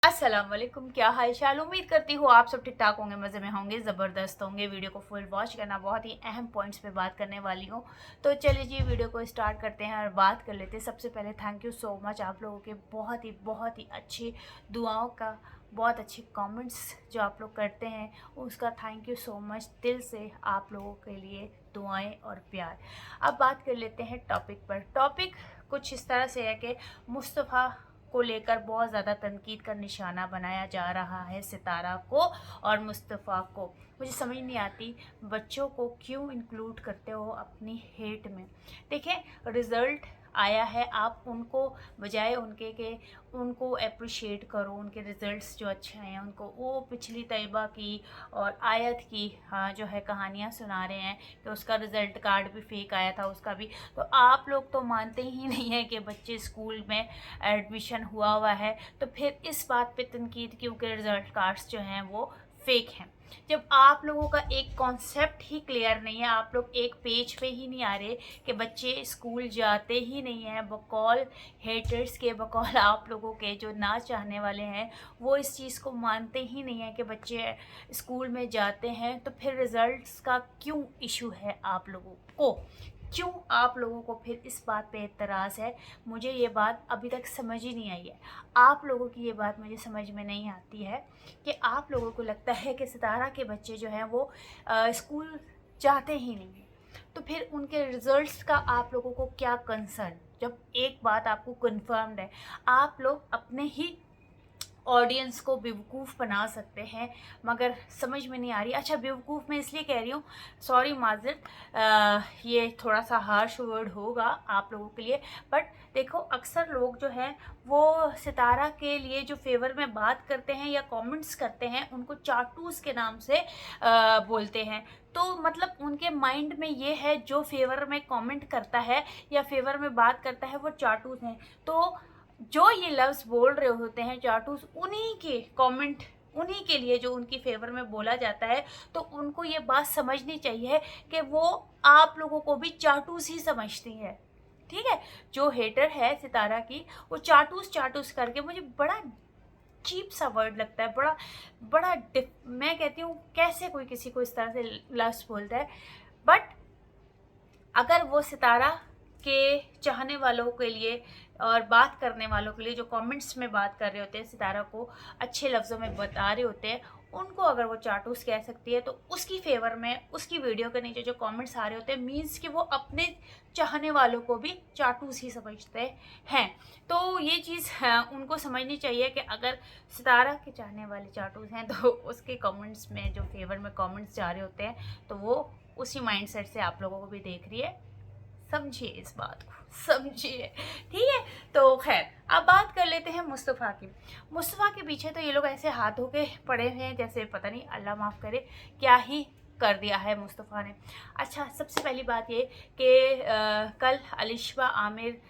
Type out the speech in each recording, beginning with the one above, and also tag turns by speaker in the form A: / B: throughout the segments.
A: अस्सलाम वालेकुम, क्या हाल चाल। उम्मीद करती हूँ आप सब ठीक ठाक होंगे, मज़े में होंगे, ज़बरदस्त होंगे। वीडियो को फुल वॉच करना, बहुत ही अहम पॉइंट्स पे बात करने वाली हूँ। तो चलिए जी, वीडियो को स्टार्ट करते हैं और बात कर लेते हैं। सबसे पहले थैंक यू सो मच आप लोगों के बहुत ही अच्छी दुआओं का, बहुत अच्छे कमेंट्स जो आप लोग करते हैं उसका थैंक यू सो मच दिल से। आप लोगों के लिए दुआएं और प्यार। अब बात कर लेते हैं टॉपिक पर। टॉपिक कुछ इस तरह से है कि मुस्तफ़ा को लेकर बहुत ज़्यादा तनकीद का निशाना बनाया जा रहा है सितारा को और मुस्तफ़ा को। मुझे समझ नहीं आती बच्चों को क्यों इंक्लूड करते हो अपनी हेट में। देखें, रिज़ल्ट आया है, आप उनको बजाय उनके के उनको अप्रिशिएट करो, उनके रिज़ल्ट्स जो अच्छे हैं उनको। वो पिछली तैयबा की और आयत की जो है कहानियाँ सुना रहे हैं कि उसका रिज़ल्ट कार्ड भी फेक आया था, उसका भी। तो आप लोग तो मानते ही नहीं है कि बच्चे स्कूल में एडमिशन हुआ है, तो फिर इस बात पे तनकीद क्यों कि रिज़ल्ट कार्ड्स जो हैं वो फेक हैं। जब आप लोगों का एक कॉन्सेप्ट ही क्लियर नहीं है, आप लोग एक पेज पे ही नहीं आ रहे कि बच्चे स्कूल जाते ही नहीं हैं, बकौल हेटर्स के, बकौल आप लोगों के जो ना चाहने वाले हैं वो इस चीज़ को मानते ही नहीं है कि बच्चे स्कूल में जाते हैं। तो फिर रिज़ल्ट्स का क्यों इशू है आप लोगों को, क्यों आप लोगों को फिर इस बात पे एतराज़ है? मुझे ये बात अभी तक समझ ही नहीं आई है। आप लोगों की ये बात मुझे समझ में नहीं आती है कि आप लोगों को लगता है कि सितारा के बच्चे जो हैं वो स्कूल जाते ही नहीं हैं, तो फिर उनके रिजल्ट्स का आप लोगों को क्या कंसर्न? जब एक बात आपको कन्फर्म्ड है, आप लोग अपने ही ऑडियंस को बेवकूफ़ बना सकते हैं, मगर समझ में नहीं आ रही। अच्छा, बेवकूफ़ मैं इसलिए कह रही हूँ, सॉरी माज़रत, ये थोड़ा सा हार्श वर्ड होगा आप लोगों के लिए, बट देखो अक्सर लोग जो हैं वो सितारा के लिए जो फेवर में बात करते हैं या कमेंट्स करते हैं उनको चाटूस के नाम से बोलते हैं। तो मतलब उनके माइंड में ये है जो फेवर में कमेंट करता है या फेवर में बात करता है वो चाटूस हैं। तो जो ये लफ्ज़ बोल रहे होते हैं चाटूस, उन्हीं के कमेंट, उन्हीं के लिए जो उनकी फेवर में बोला जाता है। तो उनको ये बात समझनी चाहिए कि वो आप लोगों को भी चाटूस ही समझती है, ठीक है। जो हेटर है सितारा की, वो चाटूस चाटूस करके, मुझे बड़ा चीप सा वर्ड लगता है, बड़ा बड़ा मैं कहती हूँ कैसे कोई किसी को इस तरह से लफ्ज़ बोलता है। बट अगर वो सितारा के चाहने वालों के लिए और बात करने वालों के लिए जो कमेंट्स में बात कर रहे होते हैं, सितारा को अच्छे लफ्ज़ों में बता रहे होते हैं, उनको अगर वो चाटूस कह सकती है, तो उसकी फेवर में उसकी वीडियो के नीचे जो कमेंट्स आ रहे होते हैं, मीन्स कि वो अपने चाहने वालों को भी चाटूस ही समझते हैं। तो ये चीज़ उनको समझनी चाहिए कि अगर सितारा के चाहने वाले चाटूस हैं तो उसके कमेंट्स में जो फेवर में कमेंट्स जा रहे होते हैं, तो वो उसी माइंडसेट से आप लोगों को भी देख रही है। समझिए इस बात को, समझिए, ठीक है। तो खैर, अब बात कर लेते हैं मुस्तफ़ा की। मुस्तफ़ा के पीछे तो ये लोग ऐसे हाथ धो के पड़े हुए हैं जैसे पता नहीं, अल्लाह माफ़ करे, क्या ही कर दिया है मुस्तफ़ा ने। अच्छा, सबसे पहली बात ये कि कल अलिशबा आमिर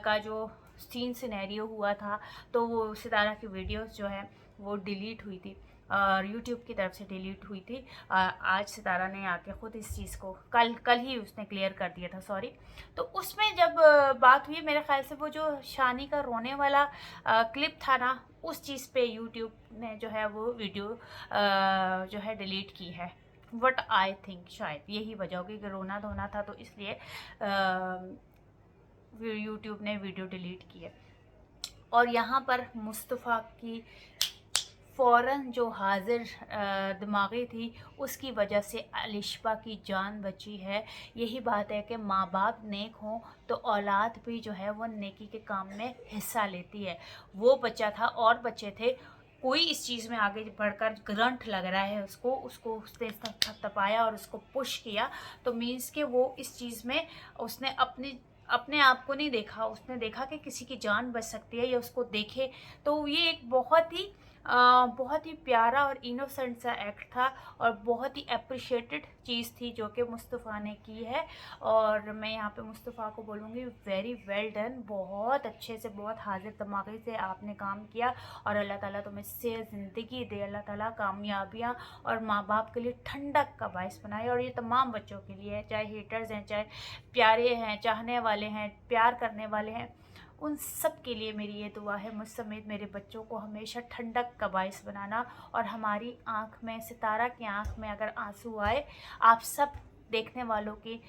A: का जो सीन सिनेरियो हुआ था, तो वो सितारा की वीडियोस जो है वो डिलीट हुई थी और यूट्यूब की तरफ से डिलीट हुई थी। आज सितारा ने आके ख़ुद इस चीज़ को कल ही उसने क्लियर कर दिया था, सॉरी। तो उसमें जब बात हुई, मेरे ख़्याल से वो जो शानी का रोने वाला क्लिप था ना, उस चीज़ पे यूट्यूब ने जो है वो वीडियो जो है डिलीट की है। वट आई थिंक शायद यही वजह होगी कि रोना धोना था, तो इसलिए यूट्यूब ने वीडियो डिलीट की है। और यहाँ पर मुस्तफ़ा की फ़ौरन जो हाजिर दिमागी थी, उसकी वजह से अलिशबा की जान बची है। यही बात है कि माँ बाप नेक हों तो औलाद भी जो है वो नेकी के काम में हिस्सा लेती है। वो बच्चा था और बच्चे थे, कोई इस चीज़ में आगे बढ़कर ग्रंट लग रहा है उसको उसने थपथपाया और उसको पुश किया, तो मीन्स कि वो इस चीज़ में उसने अपने आप को नहीं देखा, उसने देखा कि किसी की जान बच सकती है या उसको देखे। तो ये एक बहुत ही प्यारा और इनोसेंट सा एक्ट था और बहुत ही अप्रिशिएटेड चीज़ थी जो कि मुस्तफ़ा ने की है। और मैं यहाँ पे मुस्तफ़ा को बोलूँगी वेरी वेल डन, बहुत अच्छे से, बहुत हाजिर दिमागी से आपने काम किया और अल्लाह ताला तुम्हें सेहत ज़िंदगी दे, अल्लाह ताला कामयाबियाँ और माँ बाप के लिए ठंडक का बायस बनाए। और ये तमाम बच्चों के लिए है, चाहे हेटर्स हैं, चाहे प्यारे हैं, चाहने वाले हैं, प्यार करने वाले हैं, उन सब के लिए मेरी ये दुआ है, मुझ समेत मेरे बच्चों को हमेशा ठंडक का बाइस बनाना। और हमारी आँख में, सितारा की आँख में अगर आंसू आए, आप सब देखने वालों की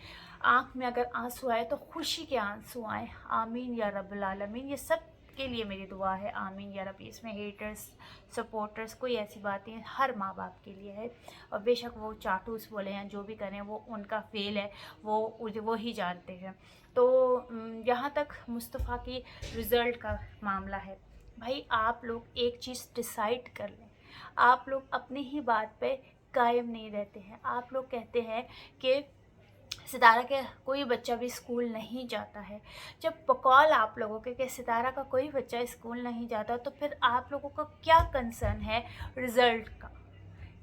A: आँख में अगर आंसू आए तो खुशी के आंसू आए। आमीन या रब्बुल आलमीन। ये सब के लिए मेरी दुआ है, आमीन या रब्बी। इसमें हेटर्स, सपोर्टर्स, कोई ऐसी बात नहीं है, हर माँ बाप के लिए है। और बेशक वो चाटूस बोले हैं, जो भी करें वो उनका फेल है, वो ही जानते हैं। तो यहाँ तक मुस्तफ़ा की रिज़ल्ट का मामला है, भाई आप लोग एक चीज़ डिसाइड कर लें। आप लोग अपनी ही बात पे कायम नहीं रहते हैं। आप लोग कहते हैं कि सितारा के कोई बच्चा भी स्कूल नहीं जाता है। जब बकौल आप लोगों के कि सितारा का कोई बच्चा स्कूल नहीं जाता, तो फिर आप लोगों का क्या कंसर्न है रिज़ल्ट का?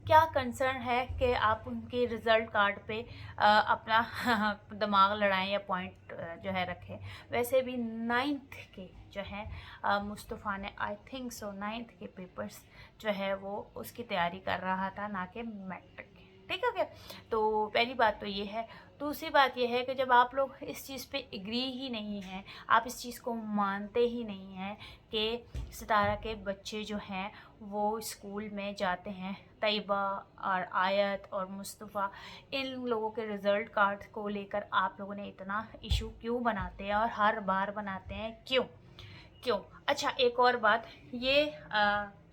A: क्या कंसर्न है कि आप उनके रिज़ल्ट कार्ड पे अपना दिमाग लड़ाएं या पॉइंट जो है रखें? वैसे भी 9th के जो है मुस्तफ़ा ने, आई थिंक सो 9th के पेपर्स जो है वो उसकी तैयारी कर रहा था, ना कि मैट्रिक के। ठीक है क्या? तो पहली बात तो ये है। दूसरी बात ये है कि जब आप लोग इस चीज़ पे एग्री ही नहीं हैं, आप इस चीज़ को मानते ही नहीं हैं कि सितारा के बच्चे जो हैं वो स्कूल में जाते हैं, तैयबा और आयत और मुस्तफ़ा, इन लोगों के रिज़ल्ट कार्ड को लेकर आप लोगों ने इतना इशू क्यों बनाते हैं और हर बार बनाते हैं? क्यों? अच्छा, एक और बात, ये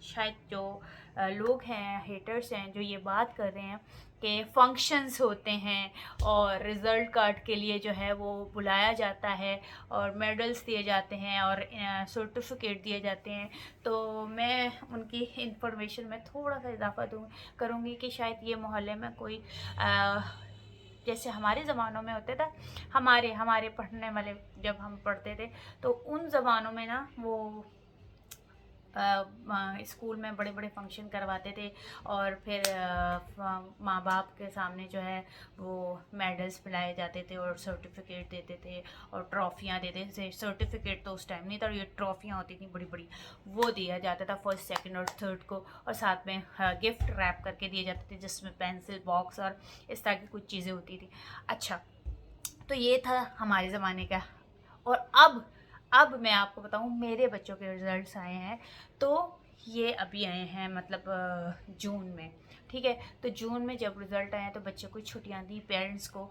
A: शायद जो लोग हैं, हेटर्स हैं, जो ये बात कर रहे हैं कि फंक्शंस होते हैं और रिज़ल्ट कार्ड के लिए जो है वो बुलाया जाता है और मेडल्स दिए जाते हैं और सर्टिफिकेट दिए जाते हैं, तो मैं उनकी इंफॉर्मेशन में थोड़ा सा इजाफा करूँगी कि शायद ये मोहल्ले में कोई जैसे हमारे ज़मानों में होता था, हमारे पढ़ने वाले जब हम पढ़ते थे, तो उन ज़मानों में ना वो स्कूल में बड़े बड़े फंक्शन करवाते थे और फिर माँ बाप के सामने जो है वो मेडल्स पिलाए जाते थे और सर्टिफिकेट देते थे और ट्रॉफियाँ देते थे। सर्टिफिकेट तो उस टाइम नहीं था, ये ट्रॉफियाँ होती थी बड़ी बड़ी, वो दिया जाता था फर्स्ट, सेकंड और थर्ड को, और साथ में गिफ्ट रैप करके दिए जाते थे जिसमें पेंसिल बॉक्स और इस तरह की कुछ चीज़ें होती थी। अच्छा, तो ये था हमारे ज़माने का। और अब मैं आपको बताऊं, मेरे बच्चों के रिज़ल्ट्स आए हैं, तो ये अभी आए हैं, मतलब जून में। ठीक है, तो जून में जब रिज़ल्ट आए तो बच्चों को छुट्टियां दी, पेरेंट्स को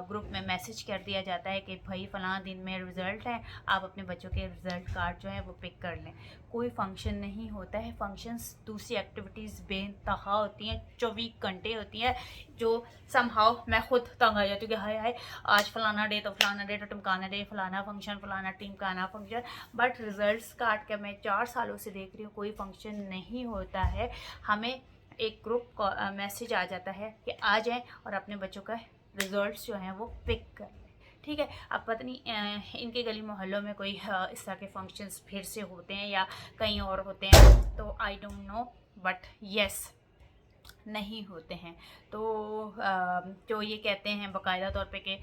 A: ग्रुप में मैसेज कर दिया जाता है कि भाई फ़लाँ दिन में रिज़ल्ट है, आप अपने बच्चों के रिज़ल्ट कार्ड जो है वो पिक कर लें। कोई फंक्शन नहीं होता है। फंक्शंस, दूसरी एक्टिविटीज़ बेइंतहा होती हैं, 24 घंटे होती हैं, जो समहाउ मैं खुद तंग आ जाती हूँ कि हाय हाय, आज फलाना डे तो फलाना डे, तो टमकाना डे, फलाना फंक्शन, फलाना टीम का आना फंक्शन। बट रिज़ल्ट्स कार्ड का मैं 4 सालों से देख रही हूँ, कोई फंक्शन नहीं होता है। हमें एक ग्रुप मैसेज आ जाता है कि आ जाएं और अपने बच्चों का रिज़ल्ट्स जो हैं वो पिक कर लें। ठीक है, अब पता नहीं इनके गली मोहल्लों में कोई इस तरह के फंक्शंस फिर से होते हैं या कहीं और होते हैं, तो I don't know, but yes, नहीं होते हैं। तो जो ये कहते हैं बाकायदा तौर पे कि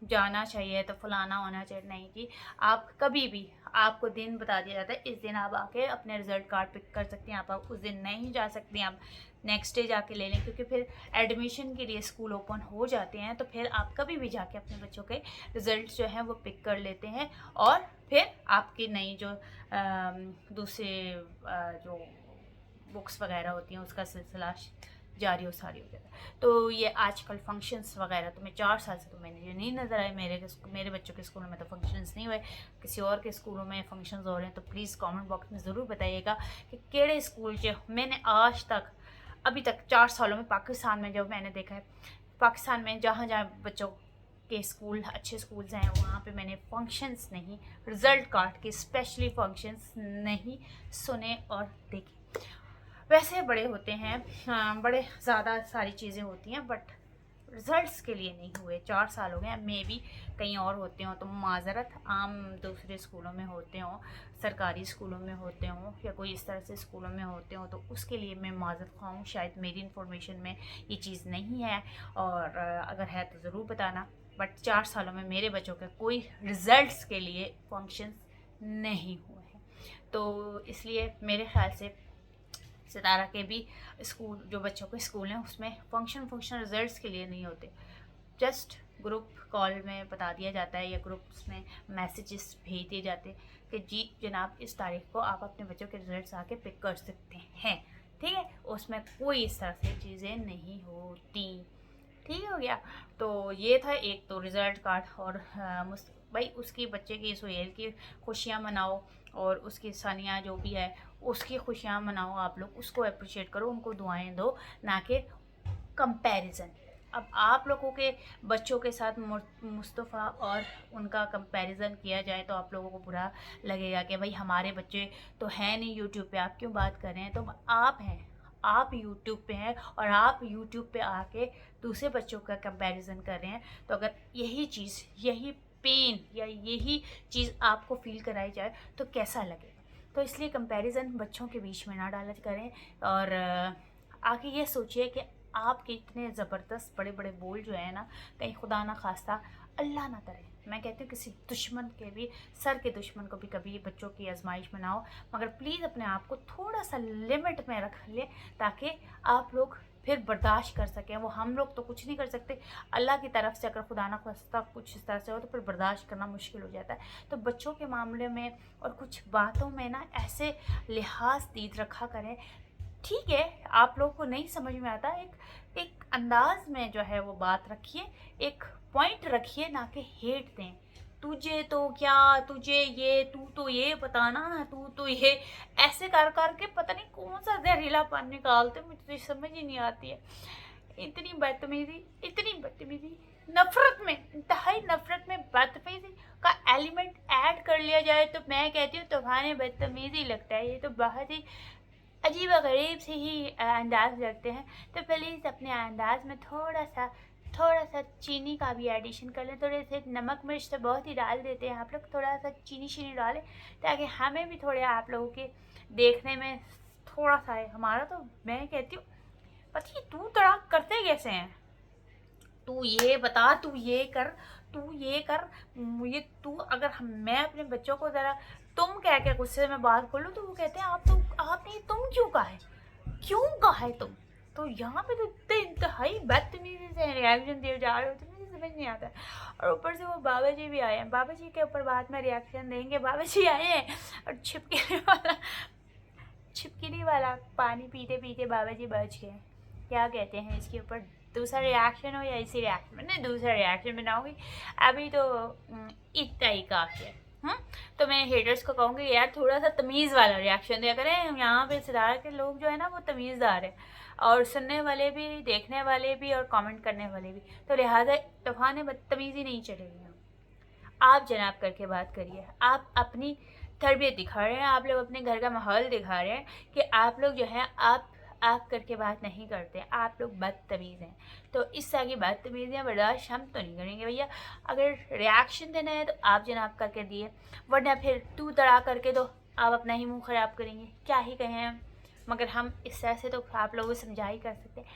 A: जाना चाहिए तो फलाना होना चाहिए, नहीं कि आप कभी भी, आपको दिन बता दिया जाता है, इस दिन आप आके अपने रिज़ल्ट कार्ड पिक कर सकते हैं। आप उस दिन नहीं जा सकते, आप नेक्स्ट डे जाके ले लें, क्योंकि फिर एडमिशन के लिए स्कूल ओपन हो जाते हैं, तो फिर आप कभी भी जाके अपने बच्चों के रिज़ल्ट जो हैं वो पिक कर लेते हैं और फिर आपकी नई जो दूसरे जो बुक्स वगैरह होती हैं उसका सिलसिला जारी हो सारी हो जाता है। तो ये आजकल फंक्शंस वगैरह तो मैं 4 साल से तो मैंने ये नहीं नज़र आए। मेरे बच्चों के स्कूलों में तो फंक्शंस नहीं हुए, किसी और के स्कूलों में फंक्शंस हो रहे हैं, तो प्लीज़ कमेंट बॉक्स में ज़रूर बताइएगा कि केड़े स्कूल जो मैंने आज तक, अभी तक 4 सालों में पाकिस्तान में जब मैंने देखा है, पाकिस्तान में जहाँ जहाँ बच्चों के स्कूल, अच्छे स्कूल्स हैं, वहाँ पे मैंने फंक्शंस नहीं, रिज़ल्ट कार्ड के स्पेशली फंक्शंस नहीं सुने और देखे। वैसे बड़े होते हैं, हाँ, बड़े ज़्यादा सारी चीज़ें होती हैं, बट रिज़ल्ट्स के लिए नहीं हुए। 4 साल हो गए, मे बी कहीं और होते हों तो माज़रत, आम दूसरे स्कूलों में होते हों, सरकारी स्कूलों में होते हों या कोई इस तरह से स्कूलों में होते हों, तो उसके लिए मैं माज़रत ख़्वाह हूँ। शायद मेरी इन्फॉर्मेशन में ये चीज़ नहीं है, और अगर है तो ज़रूर बताना। बट 4 सालों में मेरे बच्चों के कोई रिज़ल्ट्स के लिए फंक्शंस नहीं हुए हैं, तो इसलिए मेरे ख़्याल से सितारा के भी स्कूल, जो बच्चों के स्कूल हैं, उसमें फंक्शन रिजल्ट्स के लिए नहीं होते। जस्ट ग्रुप कॉल में बता दिया जाता है या ग्रुप्स में मैसेजेस भेज दिए जाते हैं कि जी जनाब इस तारीख को आप अपने बच्चों के रिजल्ट्स आके पिक कर सकते हैं, ठीक है। उसमें कोई इस तरह से चीज़ें नहीं होती, ठीक हो गया। तो ये था एक तो रिज़ल्ट कार्ड। और भाई उसकी बच्चे की सुहेल की खुशियाँ मनाओ और उसकी सानिया जो भी है उसकी खुशियाँ मनाओ, आप लोग उसको अप्रिशिएट करो, उनको दुआएं दो, ना कि कंपैरिजन। अब आप लोगों के बच्चों के साथ मुस्तफ़ा और उनका कंपैरिजन किया जाए तो आप लोगों को बुरा लगेगा कि भाई हमारे बच्चे तो हैं नहीं यूट्यूब पे, आप क्यों बात कर रहे हैं। तो आप हैं, आप यूट्यूब पे हैं और आप यूट्यूब पे आके दूसरे बच्चों का कंपैरिजन कर रहे हैं। तो अगर यही चीज़, यही पेन या यही चीज़ आपको फील कराई जाए तो कैसा लगेगा। तो इसलिए कंपैरिजन बच्चों के बीच में ना डाला करें। और आगे ये सोचिए कि आपके इतने ज़बरदस्त बड़े बड़े बोल जो है ना, कहीं खुदा ना खास्ता अल्लाह ना करे, मैं कहती हूँ किसी दुश्मन के भी सर के दुश्मन को भी कभी बच्चों की आजमाइश में ना हो। मगर प्लीज़ अपने आप को थोड़ा सा लिमिट में रख लें ताकि आप लोग फिर बर्दाश्त कर सकें। वो हम लोग तो कुछ नहीं कर सकते, अल्लाह की तरफ से अगर खुदा ना खास्ता कुछ इस तरह से हो तो फिर बर्दाश्त करना मुश्किल हो जाता है। तो बच्चों के मामले में और कुछ बातों में ना ऐसे लिहाज दीद रखा करें, ठीक है। आप लोगों को नहीं समझ में आता, एक अंदाज में जो है वो बात रखिए, एक पॉइंट रखिए, ना कि हेट दें। तुझे तो क्या, तुझे ये, तू तो ये बताना, तू तो ये, ऐसे कर के पता नहीं कौन सा जहरीला पान निकालते, मुझे समझ ही नहीं आती है। इतनी बदतमीजी, इतनी बदतमीजी, नफरत में, इंतहाई नफरत में बदतमीजी का एलिमेंट ऐड कर लिया जाए तो मैं कहती हूँ तूफान बदतमीजी लगता है। ये तो बहुत ही अजीब व गरीब से ही अंदाज लगते हैं। तो प्लीज़ अपने अंदाज में थोड़ा सा चीनी का भी एडिशन कर लें। थोड़े से नमक मिर्च तो बहुत ही डाल देते हैं आप लोग, थोड़ा सा चीनी डालें ताकि हमें भी थोड़े आप लोगों के देखने में थोड़ा सा है। हमारा तो मैं कहती हूँ पता नहीं तू तड़ाक करते कैसे हैं, तू ये बता, तू ये कर, तू ये कर, ये तू। अगर मैं अपने बच्चों को ज़रा तुम कह के गुस्से में बात कर लूँ तो वो कहते हैं आपने तुम क्यों कहा है तुम। तो यहाँ पे तो इतने इंतहाई बदतमीजी से रिएक्शन दिए जा रहे हो तो मुझे समझ नहीं आता है। और ऊपर से वो बाबा जी भी आए हैं, बाबा जी के ऊपर बाद में रिएक्शन देंगे। बाबा जी आए हैं और छिपकली वाला पानी पीते पीते बाबा जी बच गए। क्या कहते हैं इसके ऊपर, दूसरा रिएक्शन हो या इसी रिएक्शन में, नहीं दूसरा रिएक्शन बनाऊंगी, अभी तो इतना ही काफ़ी है। तो मैं हेटर्स को कहूँगी यार थोड़ा सा तमीज़ वाला रिएक्शन दिया करें। यहाँ पे सितारा के लोग जो है ना वो तमीज़दार है, और सुनने वाले भी, देखने वाले भी और कमेंट करने वाले भी। तो लिहाजा तूफान बदतमीज़ी नहीं चलेगी। आप जनाब करके बात करिए, आप अपनी तरबियत दिखा रहे हैं, आप लोग अपने घर का माहौल दिखा रहे हैं कि आप लोग जो है आप करके बात नहीं करते, आप लोग बदतमीज़ हैं। तो इस तरह की बदतमीज़ियाँ बर्दाश्त हम तो नहीं करेंगे भैया। अगर रिएक्शन देना है तो आप जनाब करके दिए, वरना फिर तू तड़ा करके तो आप अपना ही मुंह ख़राब करेंगे, क्या ही कहें हम। मगर हम इस तरह से तो आप लोगों को समझा ही कर सकते हैं।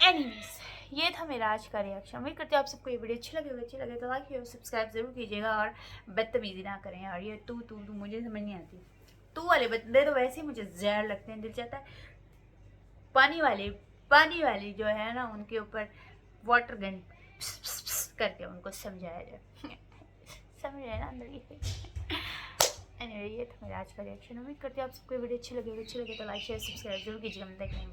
A: एनीवेज ये था मेरा आज का रिएक्शन। उम्मीद करती हूँ आप सबको ये वीडियो अच्छी लगे तो लाइक और सब्सक्राइब ज़रूर कीजिएगा और बदतमीज़ी ना करें। और ये तू मुझे समझ नहीं आती, तू वाले बंदे तो वैसे ही मुझे जहर लगते हैं, दिल चाहता है पानी वाली जो है ना उनके ऊपर वाटर गन करके उनको समझाया जाए। समझ रहे ना अंदर की। एनीवे ये था मेरा आज का रिएक्शन। उम्मीद करती हूँ आप सबको वीडियो अच्छी लगे तो लाइक शेयर सब्सक्राइब जरूर कीजिएगा। मैं देखने